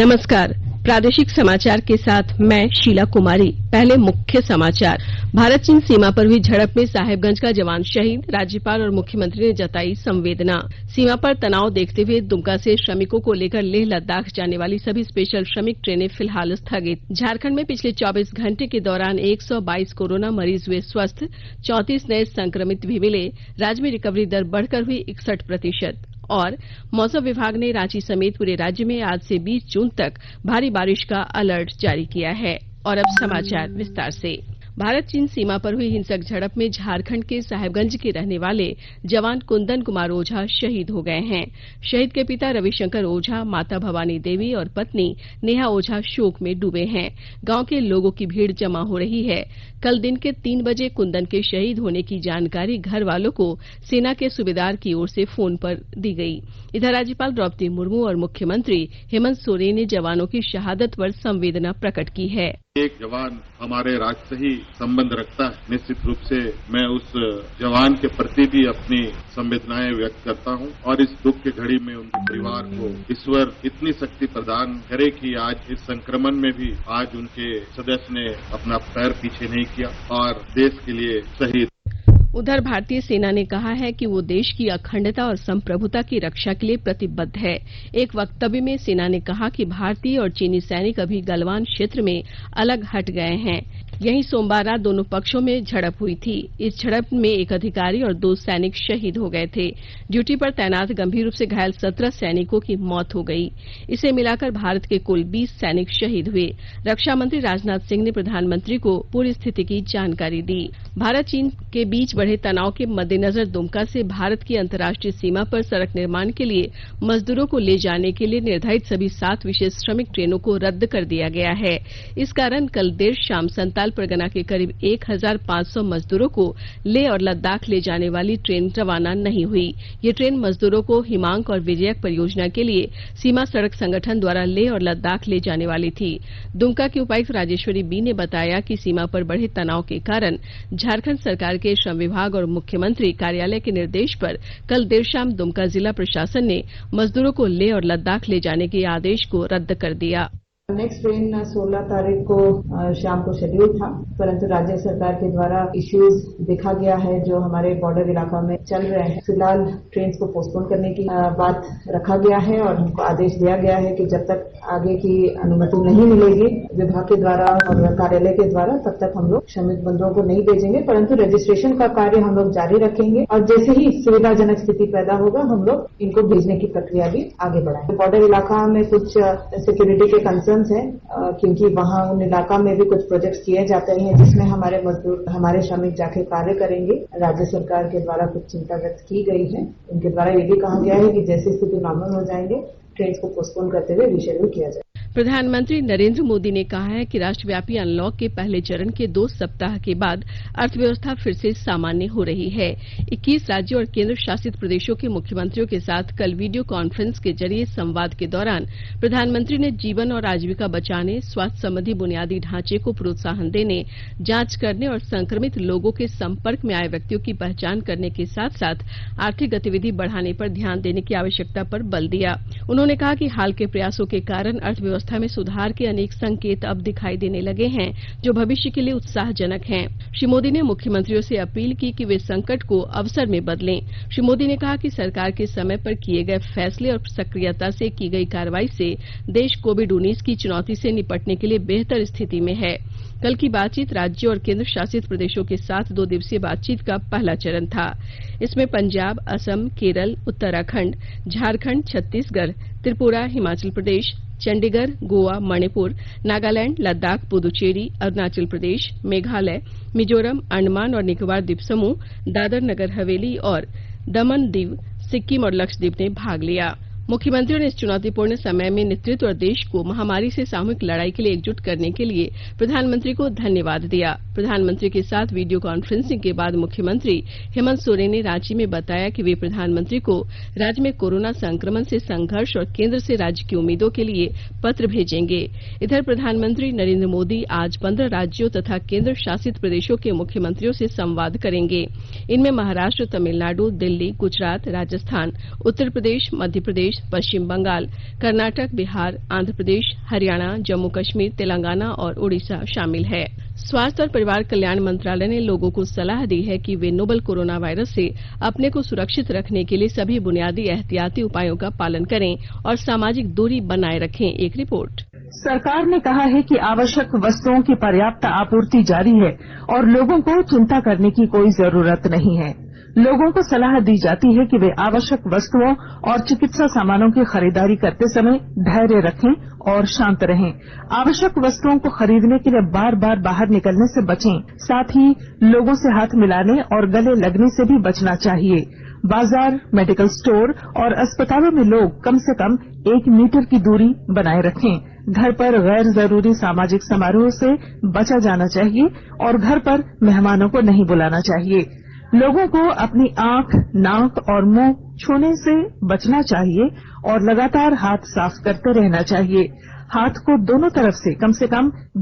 नमस्कार। प्रादेशिक समाचार के साथ मैं शीला कुमारी। पहले मुख्य समाचार। भारत चीन सीमा पर हुई झड़प में साहेबगंज का जवान शहीद, राज्यपाल और मुख्यमंत्री ने जताई संवेदना। सीमा पर तनाव देखते हुए दुमका से श्रमिकों को लेकर लेह लद्दाख जाने वाली सभी स्पेशल श्रमिक ट्रेनें फिलहाल स्थगित। झारखंड में पिछले 24 घंटे के दौरान 122 कोरोना मरीज हुए स्वस्थ, 34 नए संक्रमित भी मिले। राज्य में रिकवरी दर बढ़कर हुई 61%। और मौसम विभाग ने रांची समेत पूरे राज्य में आज से 20 जून तक भारी बारिश का अलर्ट जारी किया है। और अब समाचार विस्तार से। भारत चीन सीमा पर हुई हिंसक झड़प में झारखंड के साहेबगंज के रहने वाले जवान कुंदन कुमार ओझा शहीद हो गए हैं। शहीद के पिता रविशंकर ओझा, माता भवानी देवी और पत्नी नेहा ओझा शोक में डूबे हैं। गांव के लोगों की भीड़ जमा हो रही है। कल दिन के 3 बजे कुंदन के शहीद होने की जानकारी घर वालों को सेना के सूबेदार की ओर से फोन पर दी गई। इधर राज्यपाल द्रौपदी मुर्मू और मुख्यमंत्री हेमंत सोरेन ने जवानों की शहादत पर संवेदना प्रकट की है। एक जवान हमारे राज्य से ही संबंध रखता है। निश्चित रूप से मैं उस जवान के प्रति भी अपनी संवेदनाएं व्यक्त करता हूं और इस दुख की घड़ी में उनके परिवार को ईश्वर इतनी शक्ति प्रदान करे कि आज इस संक्रमण में भी आज उनके सदस्य ने अपना पैर पीछे नहीं किया और देश के लिए शहीद। उधर भारतीय सेना ने कहा है कि वो देश की अखंडता और संप्रभुता की रक्षा के लिए प्रतिबद्ध है। एक वक्तव्य में सेना ने कहा कि भारतीय और चीनी सैनिक अभी गलवान क्षेत्र में अलग हट गए हैं। यहीं सोमवार रात दोनों पक्षों में झड़प हुई थी। इस झड़प में एक अधिकारी और 2 सैनिक शहीद हो गए थे। ड्यूटी पर तैनात गंभीर रूप से घायल 17 सैनिकों की मौत हो गई। इसे मिलाकर भारत के कुल 20 सैनिक शहीद हुए। रक्षा मंत्री राजनाथ सिंह ने प्रधानमंत्री को पूरी स्थिति की जानकारी दी। भारत चीन के बीच बढ़े तनाव के मद्देनजर दुमका से भारत की अंतर्राष्ट्रीय सीमा पर सड़क निर्माण के लिए मजदूरों को ले जाने के लिए निर्धारित सभी 7 विशेष श्रमिक ट्रेनों को रद्द कर दिया गया है। इस कारण कल देर शाम संताल परगना के करीब 1500 मजदूरों को लेह और लद्दाख ले जाने वाली ट्रेन रवाना नहीं हुई। ये ट्रेन मजदूरों को हिमांक और विजयक परियोजना के लिए सीमा सड़क संगठन द्वारा लेह और लद्दाख ले जाने वाली थी। दुमका की उपायुक्त राजेश्वरी बी ने बताया कि सीमा पर बढ़े तनाव के कारण झारखंड सरकार के श्रम विभाग और मुख्यमंत्री कार्यालय के निर्देश पर कल देर शाम दुमका जिला प्रशासन ने मजदूरों को लेह और लद्दाख ले जाने के आदेश को रद्द कर दिया। नेक्स्ट ट्रेन 16 तारीख को शाम को शेड्यूल था, परंतु राज्य सरकार के द्वारा इश्यूज देखा गया है जो हमारे बॉर्डर इलाका में चल रहे हैं। फिलहाल ट्रेन को पोस्टपोन करने की बात रखा गया है और उनको आदेश दिया गया है कि जब तक आगे की अनुमति नहीं मिलेगी विभाग के द्वारा और कार्यालय के द्वारा तब तक हम लोग श्रमिक बंधुओं को नहीं भेजेंगे, परंतु रजिस्ट्रेशन का कार्य हम लोग जारी रखेंगे और जैसे ही सुविधाजनक स्थिति पैदा होगा हम लोग इनको भेजने की प्रक्रिया भी आगे बढ़ाएंगे। बॉर्डर इलाका में कुछ सिक्योरिटी के कंसर्न है क्योंकि वहां उन इलाका में भी कुछ प्रोजेक्ट्स किए जाते हैं जिसमें हमारे मजदूर हमारे श्रमिक जाके कार्य करेंगे। राज्य सरकार के द्वारा कुछ चिंता व्यक्त की गई है। उनके द्वारा ये भी कहा गया है कि जैसे स्थिति नॉर्मल हो जाएंगे ट्रेन को पोस्टपोन करते हुए रिशेड्यूल किया जाए। प्रधानमंत्री नरेंद्र मोदी ने कहा है कि राष्ट्रव्यापी अनलॉक के पहले चरण के 2 सप्ताह के बाद अर्थव्यवस्था फिर से सामान्य हो रही है। 21 राज्यों और केंद्र शासित प्रदेशों के मुख्यमंत्रियों के साथ कल वीडियो कॉन्फ्रेंस के जरिए संवाद के दौरान प्रधानमंत्री ने जीवन और आजीविका बचाने, स्वास्थ्य संबंधी बुनियादी ढांचे को प्रोत्साहन देने, जांच करने और संक्रमित लोगों के संपर्क में आए व्यक्तियों की पहचान करने के साथ साथ आर्थिक गतिविधि बढ़ाने पर ध्यान देने की आवश्यकता पर बल दिया। उन्होंने कहा कि हाल के प्रयासों के कारण अर्थव्यवस्था में सुधार के अनेक संकेत अब दिखाई देने लगे हैं जो भविष्य के लिए उत्साहजनक हैं। श्री मोदी ने मुख्यमंत्रियों से अपील की कि वे संकट को अवसर में बदलें। श्री मोदी ने कहा कि सरकार के समय पर किए गए फैसले और सक्रियता से की गई कार्रवाई से देश कोविड-19 की चुनौती से निपटने के लिए बेहतर स्थिति में है। कल की बातचीत राज्यों और केंद्र शासित प्रदेशों के साथ 2 दिवसीय बातचीत का पहला चरण था। इसमें पंजाब, असम, केरल, उत्तराखंड, झारखंड, छत्तीसगढ़, त्रिपुरा, हिमाचल प्रदेश, चंडीगढ़, गोवा, मणिपुर, नागालैंड, लद्दाख, पुदुचेरी, अरुणाचल प्रदेश, मेघालय, मिजोरम, अंडमान और निकोबार द्वीप समूह, दादर नगर हवेली और दमन दीव, सिक्किम और लक्षद्वीप ने भाग लिया। मुख्यमंत्रियों ने इस चुनौतीपूर्ण समय में नेतृत्व और देश को महामारी से सामूहिक लड़ाई के लिए एकजुट करने के लिए प्रधानमंत्री को धन्यवाद दिया। प्रधानमंत्री के साथ वीडियो कॉन्फ्रेंसिंग के बाद मुख्यमंत्री हेमंत सोरेन ने रांची में बताया कि वे प्रधानमंत्री को राज्य में कोरोना संक्रमण से संघर्ष और केंद्र से राज्य की उम्मीदों के लिए पत्र भेजेंगे। इधर प्रधानमंत्री नरेंद्र मोदी आज 15 राज्यों तथा केंद्र शासित प्रदेशों के मुख्यमंत्रियों से संवाद करेंगे। इनमें महाराष्ट्र, तमिलनाडु, दिल्ली, गुजरात, राजस्थान, उत्तर प्रदेश, मध्य प्रदेश, पश्चिम बंगाल, कर्नाटक, बिहार, आंध्र प्रदेश, हरियाणा, जम्मू कश्मीर, तेलंगाना और ओडिशा शामिल है। स्वास्थ्य और परिवार कल्याण मंत्रालय ने लोगों को सलाह दी है कि वे नोवल कोरोना वायरस से अपने को सुरक्षित रखने के लिए सभी बुनियादी एहतियाती उपायों का पालन करें और सामाजिक दूरी बनाए रखें। एक रिपोर्ट। सरकार ने कहा है कि आवश्यक वस्तुओं की पर्याप्त आपूर्ति जारी है और लोगों को चिंता करने की कोई जरूरत नहीं है। लोगों को सलाह दी जाती है कि वे आवश्यक वस्तुओं और चिकित्सा सामानों की खरीदारी करते समय धैर्य रखें और शांत रहें। आवश्यक वस्तुओं को खरीदने के लिए बार बार बाहर निकलने से बचें। साथ ही लोगों से हाथ मिलाने और गले लगने से भी बचना चाहिए। बाजार, मेडिकल स्टोर और अस्पतालों में लोग कम से कम 1 मीटर की दूरी बनाए रखें। घर पर गैर जरूरी सामाजिक समारोह से बचा जाना चाहिए और घर पर मेहमानों को नहीं बुलाना चाहिए। लोगों को अपनी आंख, नाक और मुंह छूने से बचना चाहिए और लगातार हाथ साफ करते रहना चाहिए। हाथ को दोनों तरफ से कम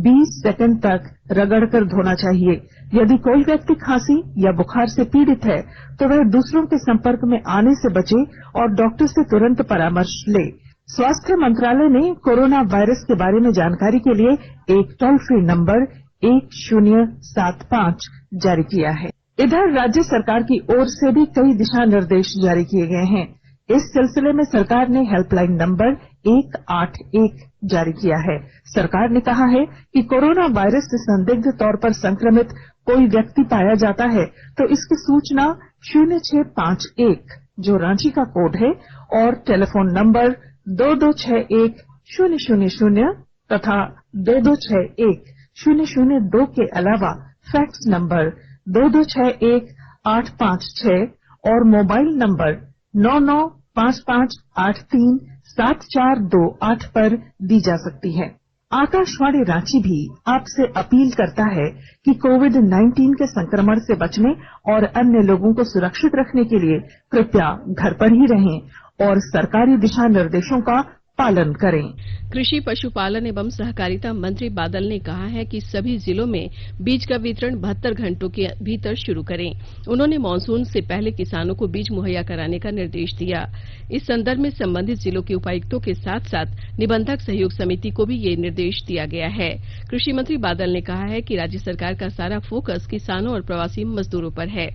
20 सेकंड तक रगड़कर धोना चाहिए। यदि कोई व्यक्ति खांसी या बुखार से पीड़ित है तो वह दूसरों के संपर्क में आने से बचे और डॉक्टर से तुरंत परामर्श ले। स्वास्थ्य मंत्रालय ने कोरोना वायरस के बारे में जानकारी के लिए एक टोल फ्री नंबर 1075 जारी किया है। इधर राज्य सरकार की ओर से भी कई दिशा निर्देश जारी किए गए हैं। इस सिलसिले में सरकार ने हेल्पलाइन नंबर 181 जारी किया है। सरकार ने कहा है कि कोरोना वायरस से संदिग्ध तौर पर संक्रमित कोई व्यक्ति पाया जाता है तो इसकी सूचना 0651 जो रांची का कोड है और टेलीफोन नंबर 2261-000 तथा 2261-002 के अलावा फैक्स नंबर 2261-856 और मोबाइल नंबर 9955837428 पर दी जा सकती है। आकाशवाणी रांची भी आपसे अपील करता है कि कोविड-19 के संक्रमण से बचने और अन्य लोगों को सुरक्षित रखने के लिए कृपया घर पर ही रहें और सरकारी दिशा निर्देशों का पालन करें। कृषि, पशुपालन एवं सहकारिता मंत्री बादल ने कहा है कि सभी जिलों में बीज का वितरण 72 घंटों के भीतर शुरू करें। उन्होंने मानसून से पहले किसानों को बीज मुहैया कराने का निर्देश दिया। इस संदर्भ में संबंधित जिलों के उपायुक्तों के साथ साथ निबंधक सहयोग समिति को भी ये निर्देश दिया गया है। कृषि मंत्री बादल ने कहा है कि राज्य सरकार का सारा फोकस किसानों और प्रवासी मजदूरों पर है।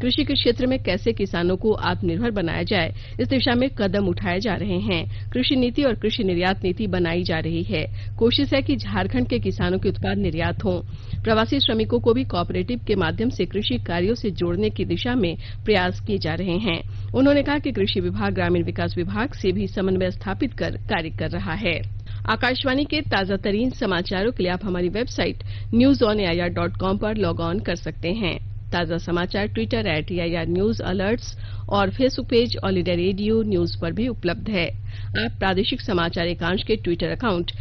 कृषि के क्षेत्र में कैसे किसानों को आत्मनिर्भर बनाया जाए, इस दिशा में कदम उठाए जा रहे हैं। कृषि नीति और कृषि निर्यात नीति बनाई जा रही है। कोशिश है कि झारखंड के किसानों के उत्पाद निर्यात हों। प्रवासी श्रमिकों को भी कोऑपरेटिव के माध्यम से कृषि कार्यों से जोड़ने की दिशा में प्रयास किए जा रहे हैं। उन्होंने कहा कि कृषि विभाग ग्रामीण विकास विभाग से भी समन्वय स्थापित कर कार्य कर रहा है। आकाशवाणी के ताजा तरीन समाचारों के लिए आप हमारी वेबसाइट newsonair.com पर लॉग ऑन कर सकते हैं। ताजा समाचार ट्विटर @AIR-News-Alerts और Facebook page all India radio news पर भी उपलब्ध है। आप प्रादेशिक समाचार एकांश के ट्विटर अकाउंट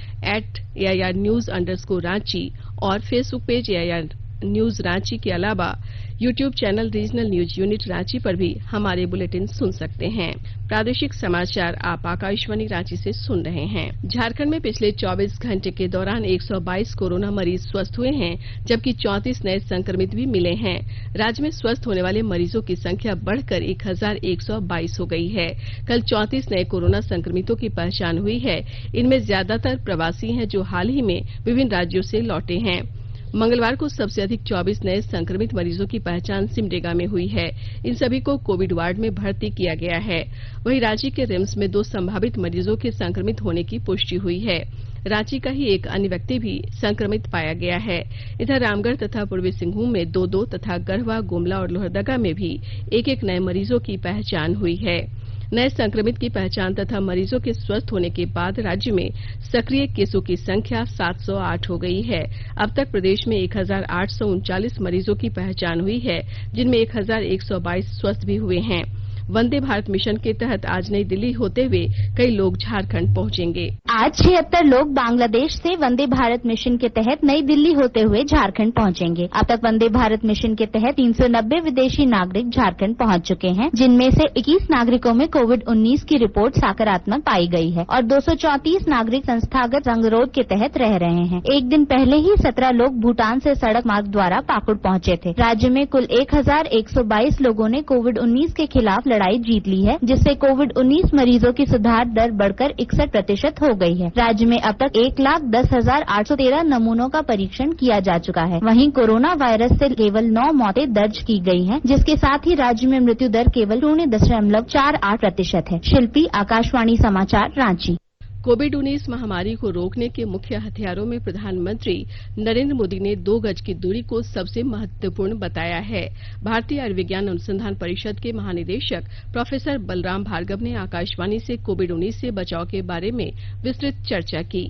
@AIR-News_Ranchi और Facebook page AIR news Ranchi के अलावा YouTube channel regional news unit Ranchi पर भी हमारे बुलेटिन सुन सकते हैं। प्रादेशिक समाचार आप आकाशवाणी रांची से सुन रहे हैं। झारखंड में पिछले 24 घंटे के दौरान 122 कोरोना मरीज स्वस्थ हुए हैं, जबकि 34 नए संक्रमित भी मिले हैं। राज्य में स्वस्थ होने वाले मरीजों की संख्या बढ़कर 1122 हो गई है। कल 34 नए कोरोना संक्रमितों की पहचान हुई है। इनमें ज्यादातर प्रवासी हैं जो हाल ही में विभिन्न राज्यों से लौटे हैं। मंगलवार को सबसे अधिक 24 नए संक्रमित मरीजों की पहचान सिमडेगा में हुई है। इन सभी को कोविड वार्ड में भर्ती किया गया है। वहीं रांची के रिम्स में 2 संभावित मरीजों के संक्रमित होने की पुष्टि हुई है। रांची का ही एक अन्य व्यक्ति भी संक्रमित पाया गया है। इधर रामगढ़ तथा पूर्वी सिंहभूम में 2-2 तथा गढ़वा, गुमला और लोहरदगा में भी 1-1 नए मरीजों की पहचान हुई है। नए संक्रमित की पहचान तथा मरीजों के स्वस्थ होने के बाद राज्य में सक्रिय केसों की संख्या 708 हो गई है। अब तक प्रदेश में 1839 मरीजों की पहचान हुई है, जिनमें 1122 स्वस्थ भी हुए हैं। वंदे भारत मिशन के तहत आज नई दिल्ली होते हुए कई लोग झारखंड पहुंचेंगे। आज 76 लोग बांग्लादेश से वंदे भारत मिशन के तहत नई दिल्ली होते हुए झारखंड पहुंचेंगे। अब तक वंदे भारत मिशन के तहत 390 विदेशी नागरिक झारखंड पहुंच चुके हैं, जिनमें से 21 नागरिकों में कोविड-19 की रिपोर्ट सकारात्मक पाई गई है और 234 नागरिक संस्थागत संगरोध के तहत रह रहे हैं। एक दिन पहले ही 17 लोग भूटान से सड़क मार्ग द्वारा पाकुड़ पहुंचे थे। राज्य में कुल 1122 लोगों ने कोविड-19 के खिलाफ लड़ाई जीत ली है, जिससे कोविड-19 मरीजों की सुधार दर बढ़कर 61% हो गई है। राज्य में अब तक 1,10,813 नमूनों का परीक्षण किया जा चुका है। वहीं कोरोना वायरस से केवल 9 मौतें दर्ज की गई हैं, जिसके साथ ही राज्य में मृत्यु दर केवल 0.48% है। शिल्पी, आकाशवाणी समाचार, रांची। कोविड-19 महामारी को रोकने के मुख्य हथियारों में प्रधानमंत्री नरेंद्र मोदी ने 2 गज की दूरी को सबसे महत्वपूर्ण बताया है। भारतीय आयुर्विज्ञान अनुसंधान परिषद के महानिदेशक प्रोफेसर बलराम भार्गव ने आकाशवाणी से कोविड-19 से बचाव के बारे में विस्तृत चर्चा की।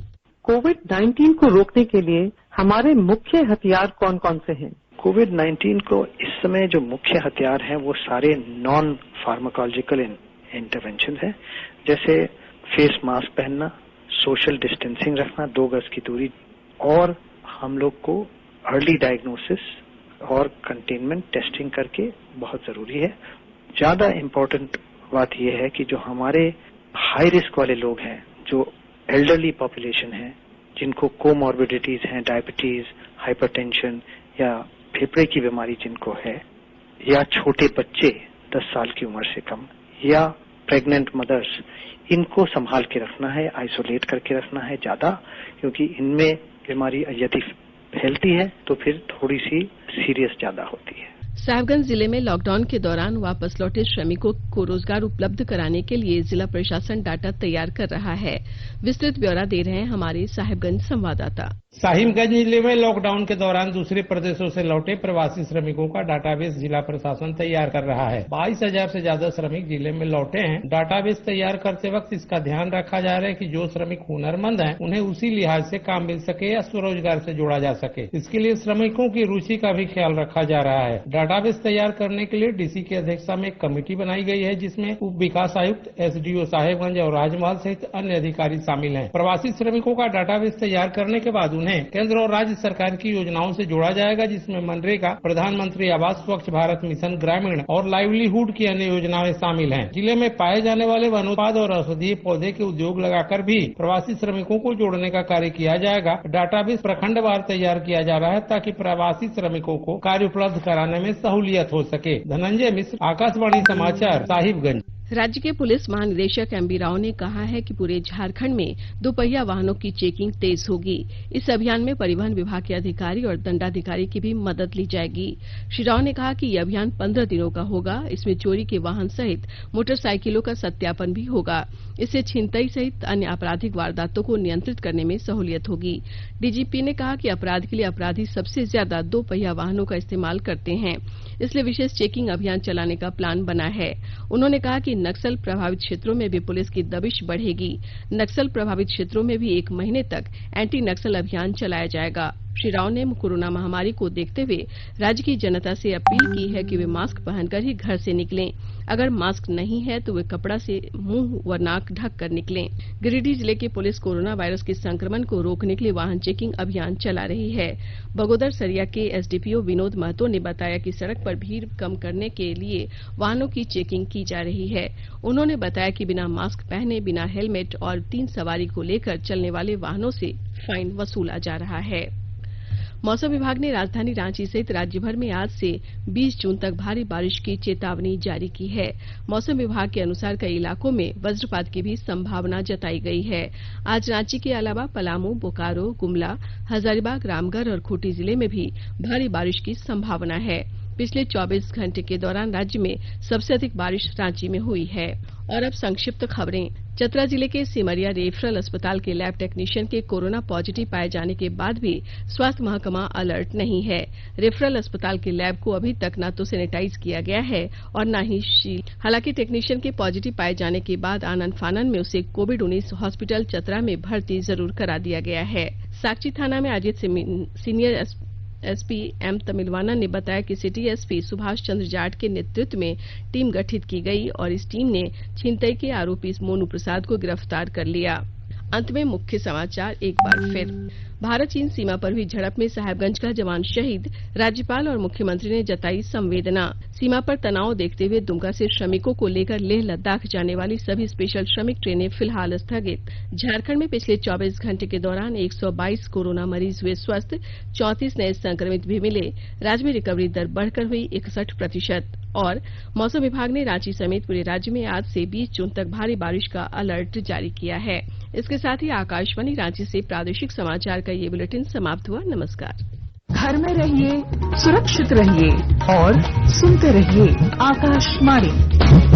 कोविड-19 को रोकने के लिए हमारे मुख्य हथियार कौन कौन से हैं? कोविड-19 को इस समय जो मुख्य हथियार हैं वो सारे नॉन फार्माकोलॉजिकल इंटरवेंशन है, जैसे फेस मास्क पहनना, सोशल डिस्टेंसिंग रखना, 2 गज की दूरी, और हम लोग को अर्ली डायग्नोसिस और कंटेनमेंट टेस्टिंग करके बहुत जरूरी है। ज्यादा इम्पोर्टेंट बात यह है कि जो हमारे हाई रिस्क वाले लोग हैं, जो एल्डरली पॉपुलेशन है, जिनको कोमॉर्बिडिटीज हैं, डायबिटीज, हाइपरटेंशन या फेफड़े की बीमारी जिनको है, या छोटे बच्चे 10 साल की उम्र से कम, या प्रेग्नेंट मदर्स, इनको संभाल के रखना है, आइसोलेट करके रखना है ज्यादा, क्योंकि इनमें बीमारी यदि फैलती है तो फिर थोड़ी सी सीरियस ज्यादा होती है। साहिबगंज जिले में लॉकडाउन के दौरान वापस लौटे श्रमिकों को रोजगार उपलब्ध कराने के लिए जिला प्रशासन डाटा तैयार कर रहा है। विस्तृत ब्यौरा दे रहे हैं हमारे साहिबगंज संवाददाता। साहिबगंज जिले में लॉकडाउन के दौरान दूसरे प्रदेशों से लौटे प्रवासी श्रमिकों का डाटाबेस जिला प्रशासन तैयार कर रहा है। 22,000 से ज्यादा श्रमिक जिले में लौटे हैं। डाटाबेस तैयार करते वक्त इसका ध्यान रखा जा रहा है कि जो श्रमिक हुनरमंद हैं, उन्हें उसी लिहाज से काम मिल सके या स्वरोजगार से जोड़ा जा सके। इसके लिए श्रमिकों की रुचि का भी ख्याल रखा जा रहा है। डाटाबेस तैयार करने के लिए डीसी की अध्यक्षता में एक कमेटी बनाई गई है, जिसमें उप विकास आयुक्त, एसडीओ साहिबगंज और राजमहल सहित अन्य अधिकारी शामिल हैं। प्रवासी श्रमिकों का डाटाबेस तैयार करने के बाद उन्हें केंद्र और राज्य सरकार की योजनाओं से जोड़ा जाएगा, जिसमें मनरेगा, प्रधानमंत्री आवास, स्वच्छ भारत मिशन ग्रामीण और लाइवलीहुड की अन्य योजनाएं शामिल हैं। जिले में पाए जाने वाले वनोत्पाद और औषधीय पौधे के उद्योग लगाकर भी प्रवासी श्रमिकों को जोड़ने का कार्य किया जाएगा। डाटाबेस प्रखंडवार तैयार किया जा रहा है ताकि प्रवासी श्रमिकों को कार्य उपलब्ध कराने में सहूलियत हो सके। धनंजय मिश्र, आकाशवाणी समाचार, साहिबगंज। राज्य के पुलिस महानिदेशक एमबी राव ने कहा है कि पूरे झारखंड में दोपहिया वाहनों की चेकिंग तेज होगी। इस अभियान में परिवहन विभाग के अधिकारी और दंडाधिकारी की भी मदद ली जाएगी। श्री राव ने कहा कि यह अभियान 15 दिनों का होगा। इसमें चोरी के वाहन सहित मोटरसाइकिलों का सत्यापन भी होगा। इससे छिनतई सहित अन्य आपराधिक वारदातों को नियंत्रित करने में सहूलियत होगी। डीजीपी ने कहा कि अपराध के लिए अपराधी सबसे ज्यादा दोपहिया वाहनों का इस्तेमाल करते हैं, इसलिए विशेष चेकिंग अभियान चलाने का प्लान बना है। उन्होंने कहा कि नक्सल प्रभावित क्षेत्रों में भी पुलिस की दबिश बढ़ेगी। नक्सल प्रभावित क्षेत्रों में भी 1 महीने तक एंटी नक्सल अभियान चलाया जाएगा। श्री राव ने कोरोना महामारी को देखते हुए राज्य की जनता से अपील की है कि वे मास्क पहनकर ही घर से निकलें। अगर मास्क नहीं है तो वे कपड़ा से मुंह व नाक ढक कर निकलें। गिरिडीह जिले की पुलिस कोरोना वायरस के संक्रमण को रोकने के लिए वाहन चेकिंग अभियान चला रही है। बगोदर सरिया के एसडीपीओ विनोद महतो ने बताया कि सड़क पर भीड़ कम करने के लिए वाहनों की चेकिंग की जा रही है। उन्होंने बताया कि बिना मास्क पहने, बिना हेलमेट और 3 सवारी को लेकर चलने वाले वाहनों से फाइन वसूला जा रहा है। मौसम विभाग ने राजधानी रांची सहित राज्य भर में आज से 20 जून तक भारी बारिश की चेतावनी जारी की है। मौसम विभाग के अनुसार कई इलाकों में वज्रपात की भी संभावना जताई गई है। आज रांची के अलावा पलामू, बोकारो, गुमला, हजारीबाग, रामगढ़ और खूंटी जिले में भी भारी बारिश की संभावना है। पिछले 24 घंटे के दौरान राज्य में सबसे अधिक बारिश रांची में हुई है। और अब संक्षिप्त खबरें। चतरा जिले के सिमरिया रेफरल अस्पताल के लैब टेक्नीशियन के कोरोना पॉजिटिव पाए जाने के बाद भी स्वास्थ्य महकमा अलर्ट नहीं है। रेफरल अस्पताल के लैब को अभी तक न तो सैनिटाइज किया गया है और न ही सील। हालांकि टेक्नीशियन के पॉजिटिव पाए जाने के बाद आनन फानन में उसे कोविड-19 हॉस्पिटल चतरा में भर्ती जरूर करा दिया गया है। साकची थाना में आयोजित सीनियर एसपी एम तमिलवानन ने बताया कि सिटी एसपी सुभाष चंद्र जाट के नेतृत्व में टीम गठित की गई और इस टीम ने छिनतई के आरोपी मोनू प्रसाद को गिरफ्तार कर लिया। अंत में मुख्य समाचार एक बार फिर। भारत चीन सीमा पर हुई झड़प में साहेबगंज का जवान शहीद, राज्यपाल और मुख्यमंत्री ने जताई संवेदना। सीमा पर तनाव देखते हुए दुमका से श्रमिकों को लेकर लेह लद्दाख जाने वाली सभी स्पेशल श्रमिक ट्रेनें फिलहाल स्थगित। झारखंड में पिछले 24 घंटे के दौरान 122 कोरोना मरीज हुए स्वस्थ, 34 नए संक्रमित भी मिले। राज्य में रिकवरी दर बढ़कर हुई 61%। और मौसम विभाग ने रांची समेत पूरे राज्य में आज से 20 जून तक भारी बारिश का अलर्ट जारी किया है। इसके साथ ही आकाशवाणी रांची से प्रादेशिक समाचार का ये बुलेटिन समाप्त हुआ। नमस्कार। घर में रहिए, सुरक्षित रहिए और सुनते रहिए आकाशवाणी।